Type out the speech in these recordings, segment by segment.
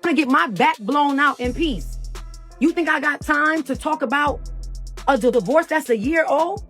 to get my back blown out in peace. You think I got time to talk about a divorce that's a year old?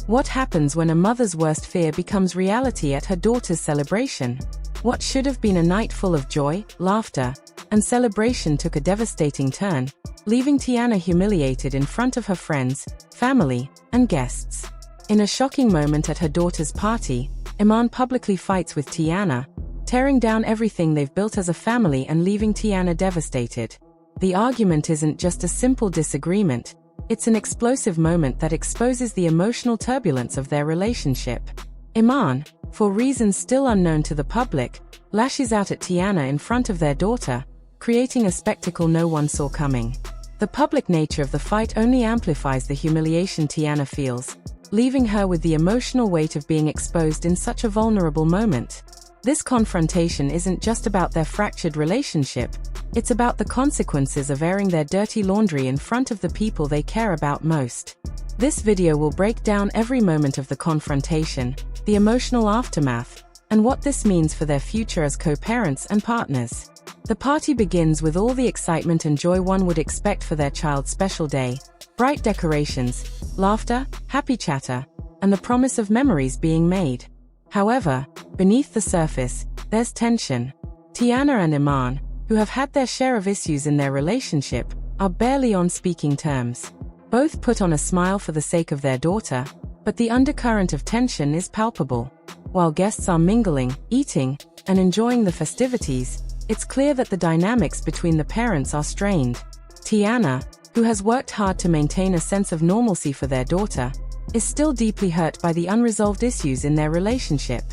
What happens when a mother's worst fear becomes reality at her daughter's celebration? What should have been a night full of joy, laughter, and celebration took a devastating turn, leaving Tiana humiliated in front of her friends, family, and guests. In a shocking moment at her daughter's party, Iman publicly fights with Tiana, tearing down everything they've built as a family and leaving Tiana devastated. The argument isn't just a simple disagreement, it's an explosive moment that exposes the emotional turbulence of their relationship. Iman, for reasons still unknown to the public, lashes out at Tiana in front of their daughter, creating a spectacle no one saw coming. The public nature of the fight only amplifies the humiliation Tiana feels, leaving her with the emotional weight of being exposed in such a vulnerable moment. This confrontation isn't just about their fractured relationship, it's about the consequences of airing their dirty laundry in front of the people they care about most. This video will break down every moment of the confrontation, the emotional aftermath, and what this means for their future as co-parents and partners. The party begins with all the excitement and joy one would expect for their child's special day. Bright decorations, laughter, happy chatter, and the promise of memories being made. However, beneath the surface, there's tension. Tiana and Iman, who have had their share of issues in their relationship, are barely on speaking terms. Both put on a smile for the sake of their daughter, but the undercurrent of tension is palpable. While guests are mingling, eating, and enjoying the festivities, it's clear that the dynamics between the parents are strained. Tiana, who has worked hard to maintain a sense of normalcy for their daughter, is still deeply hurt by the unresolved issues in their relationship.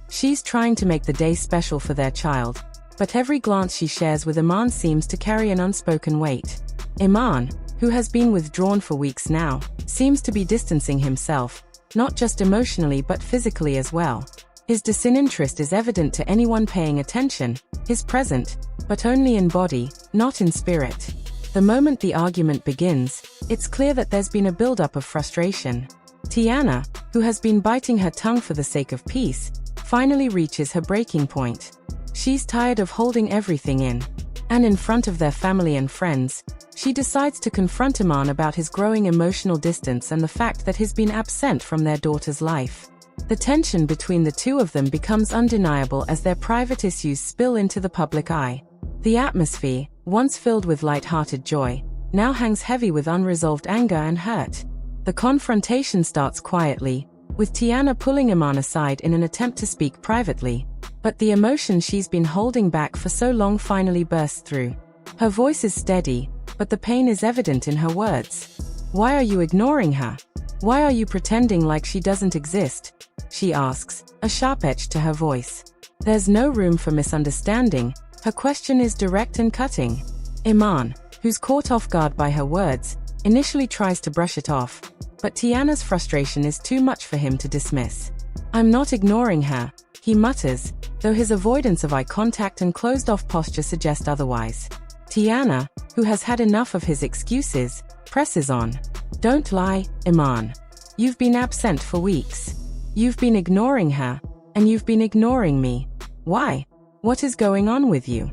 She's trying to make the day special for their child, but every glance she shares with Iman seems to carry an unspoken weight. Iman, who has been withdrawn for weeks now, seems to be distancing himself, not just emotionally but physically as well. His disinterest is evident to anyone paying attention. He's present, but only in body, not in spirit. The moment the argument begins, it's clear that there's been a buildup of frustration. Tiana, who has been biting her tongue for the sake of peace, finally reaches her breaking point. She's tired of holding everything in. And in front of their family and friends, she decides to confront Iman about his growing emotional distance and the fact that he's been absent from their daughter's life. The tension between the two of them becomes undeniable as their private issues spill into the public eye. The atmosphere, once filled with light-hearted joy, now hangs heavy with unresolved anger and hurt. The confrontation starts quietly, with Tiana pulling Iman aside in an attempt to speak privately, but the emotion she's been holding back for so long finally bursts through. Her voice is steady, but the pain is evident in her words. "Why are you ignoring her? Why are you pretending like she doesn't exist?" she asks, a sharp edge to her voice. There's no room for misunderstanding. Her question is direct and cutting. Iman, who's caught off guard by her words, initially tries to brush it off, but Tiana's frustration is too much for him to dismiss. "I'm not ignoring her," he mutters, though his avoidance of eye contact and closed-off posture suggest otherwise. Tiana, who has had enough of his excuses, presses on. "Don't lie, Iman. You've been absent for weeks. You've been ignoring her, and you've been ignoring me. Why? What is going on with you?"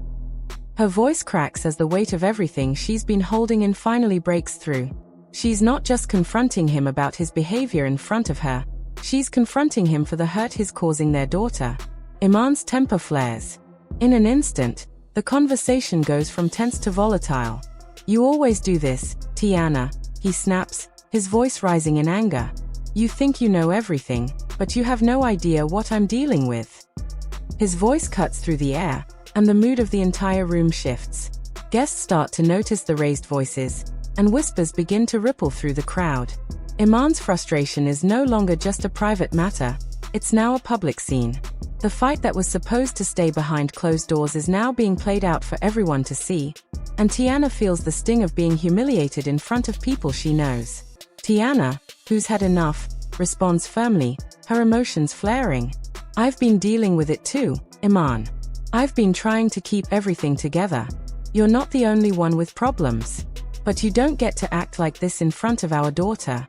Her voice cracks as the weight of everything she's been holding in finally breaks through. She's not just confronting him about his behavior in front of her, she's confronting him for the hurt he's causing their daughter. Iman's temper flares. In an instant, the conversation goes from tense to volatile. "You always do this, Tiana," he snaps, his voice rising in anger. "You think you know everything, but you have no idea what I'm dealing with." His voice cuts through the air, and the mood of the entire room shifts. Guests start to notice the raised voices, and whispers begin to ripple through the crowd. Iman's frustration is no longer just a private matter, it's now a public scene. The fight that was supposed to stay behind closed doors is now being played out for everyone to see, and Tiana feels the sting of being humiliated in front of people she knows. Tiana, who's had enough, responds firmly, her emotions flaring. "I've been dealing with it too, Iman. I've been trying to keep everything together. You're not the only one with problems. But you don't get to act like this in front of our daughter."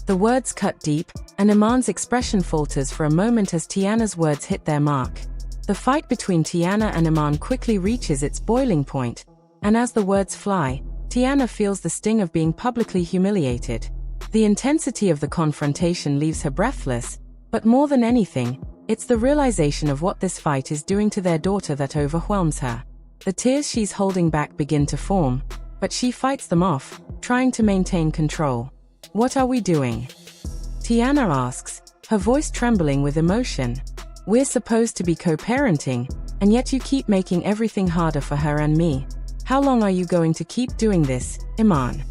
The words cut deep, and Iman's expression falters for a moment as Tiana's words hit their mark. The fight between Tiana and Iman quickly reaches its boiling point, and as the words fly, Tiana feels the sting of being publicly humiliated. The intensity of the confrontation leaves her breathless, but more than anything, it's the realization of what this fight is doing to their daughter that overwhelms her. The tears she's holding back begin to form, but she fights them off, trying to maintain control. "What are we doing?" Tiana asks, her voice trembling with emotion. "We're supposed to be co-parenting, and yet you keep making everything harder for her and me. How long are you going to keep doing this, Iman?"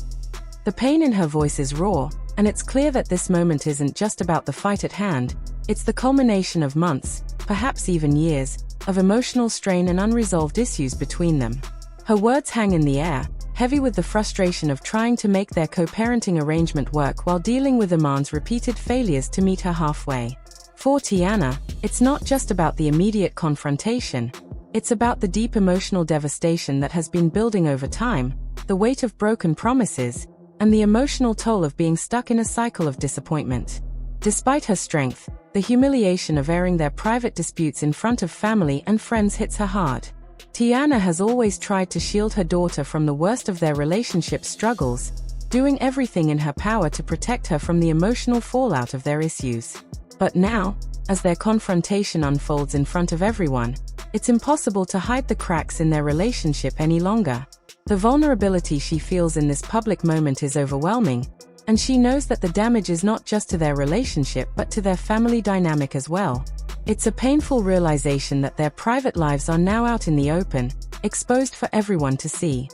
The pain in her voice is raw, and it's clear that this moment isn't just about the fight at hand, it's the culmination of months, perhaps even years, of emotional strain and unresolved issues between them. Her words hang in the air, heavy with the frustration of trying to make their co-parenting arrangement work while dealing with Iman's repeated failures to meet her halfway. For Tiana, it's not just about the immediate confrontation, it's about the deep emotional devastation that has been building over time, the weight of broken promises, and the emotional toll of being stuck in a cycle of disappointment. Despite her strength, the humiliation of airing their private disputes in front of family and friends hits her hard. Tiana has always tried to shield her daughter from the worst of their relationship struggles, doing everything in her power to protect her from the emotional fallout of their issues. But now, as their confrontation unfolds in front of everyone, it's impossible to hide the cracks in their relationship any longer. The vulnerability she feels in this public moment is overwhelming, and she knows that the damage is not just to their relationship but to their family dynamic as well. It's a painful realization that their private lives are now out in the open, exposed for everyone to see.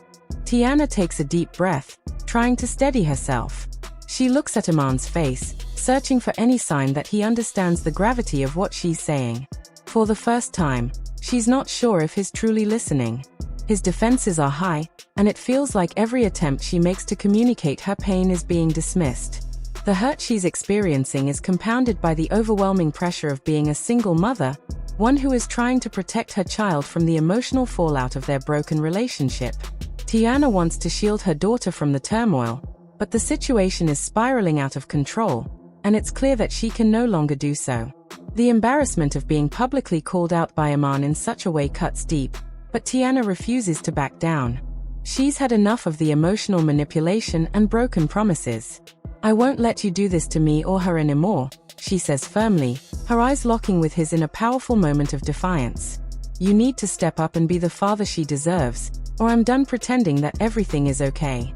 Tiana takes a deep breath, trying to steady herself. She looks at Iman's face, searching for any sign that he understands the gravity of what she's saying. For the first time, she's not sure if he's truly listening. His defenses are high, and it feels like every attempt she makes to communicate her pain is being dismissed. The hurt she's experiencing is compounded by the overwhelming pressure of being a single mother, one who is trying to protect her child from the emotional fallout of their broken relationship. Tiana wants to shield her daughter from the turmoil, but the situation is spiraling out of control, and it's clear that she can no longer do so. The embarrassment of being publicly called out by Iman in such a way cuts deep, but Tiana refuses to back down. She's had enough of the emotional manipulation and broken promises. "I won't let you do this to me or her anymore," she says firmly, her eyes locking with his in a powerful moment of defiance. "You need to step up and be the father she deserves, or I'm done pretending that everything is okay."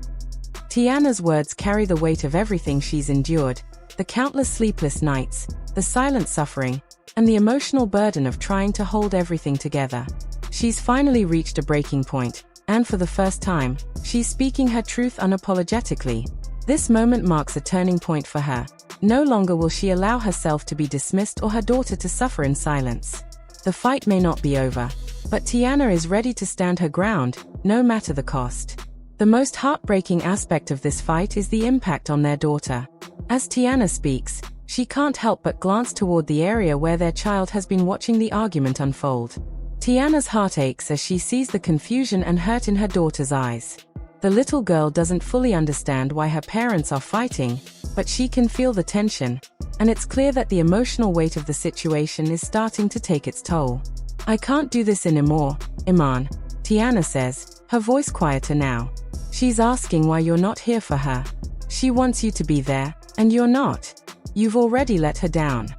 Tiana's words carry the weight of everything she's endured, the countless sleepless nights, the silent suffering, and the emotional burden of trying to hold everything together. She's finally reached a breaking point, and for the first time, she's speaking her truth unapologetically. This moment marks a turning point for her. No longer will she allow herself to be dismissed or her daughter to suffer in silence. The fight may not be over, but Tiana is ready to stand her ground, no matter the cost. The most heartbreaking aspect of this fight is the impact on their daughter. As Tiana speaks, she can't help but glance toward the area where their child has been watching the argument unfold. Tiana's heart aches as she sees the confusion and hurt in her daughter's eyes. The little girl doesn't fully understand why her parents are fighting, but she can feel the tension, and it's clear that the emotional weight of the situation is starting to take its toll. "I can't do this anymore, Iman," Tiana says, her voice quieter now. She's asking why you're not here for her. She wants you to be there, and you're not. You've already let her down.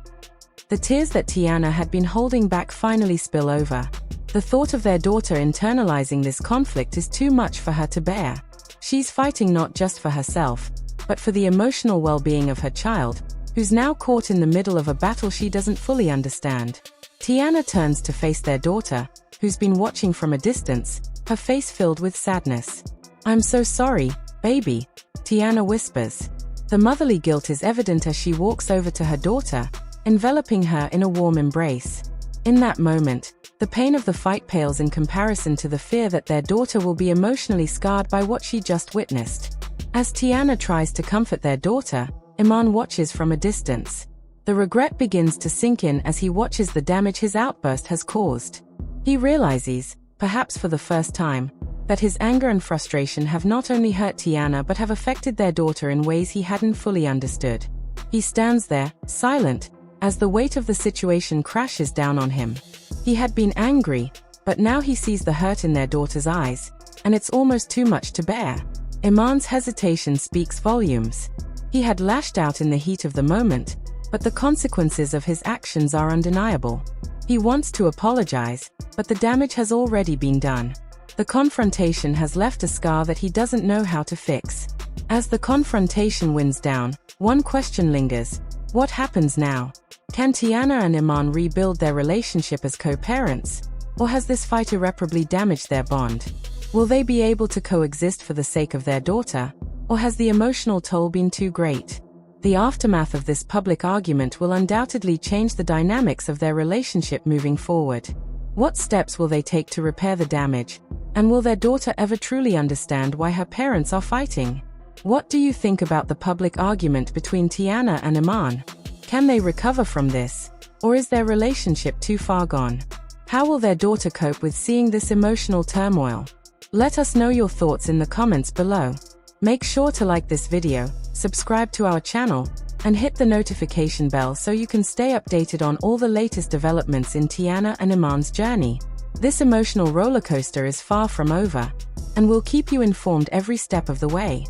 The tears that Tiana had been holding back finally spill over. The thought of their daughter internalizing this conflict is too much for her to bear. She's fighting not just for herself, but for the emotional well-being of her child, who's now caught in the middle of a battle she doesn't fully understand. Tiana turns to face their daughter, who's been watching from a distance, her face filled with sadness. "I'm so sorry, baby," Tiana whispers. The motherly guilt is evident as she walks over to her daughter, enveloping her in a warm embrace. In that moment, the pain of the fight pales in comparison to the fear that their daughter will be emotionally scarred by what she just witnessed. As Tiana tries to comfort their daughter, Iman watches from a distance. The regret begins to sink in as he watches the damage his outburst has caused. He realizes, perhaps for the first time, that his anger and frustration have not only hurt Tiana but have affected their daughter in ways he hadn't fully understood. He stands there, silent, as the weight of the situation crashes down on him. He had been angry, but now he sees the hurt in their daughter's eyes, and it's almost too much to bear. Iman's hesitation speaks volumes. He had lashed out in the heat of the moment, but the consequences of his actions are undeniable. He wants to apologize, but the damage has already been done. The confrontation has left a scar that he doesn't know how to fix. As the confrontation winds down, one question lingers: what happens now? Can Tiana and Iman rebuild their relationship as co-parents? Or has this fight irreparably damaged their bond? Will they be able to coexist for the sake of their daughter? Or has the emotional toll been too great? The aftermath of this public argument will undoubtedly change the dynamics of their relationship moving forward. What steps will they take to repair the damage? And will their daughter ever truly understand why her parents are fighting? What do you think about the public argument between Tiana and Iman? Can they recover from this? Or is their relationship too far gone? How will their daughter cope with seeing this emotional turmoil? Let us know your thoughts in the comments below. Make sure to like this video, subscribe to our channel, and hit the notification bell so you can stay updated on all the latest developments in Tiana and Iman's journey. This emotional rollercoaster is far from over, and we'll keep you informed every step of the way.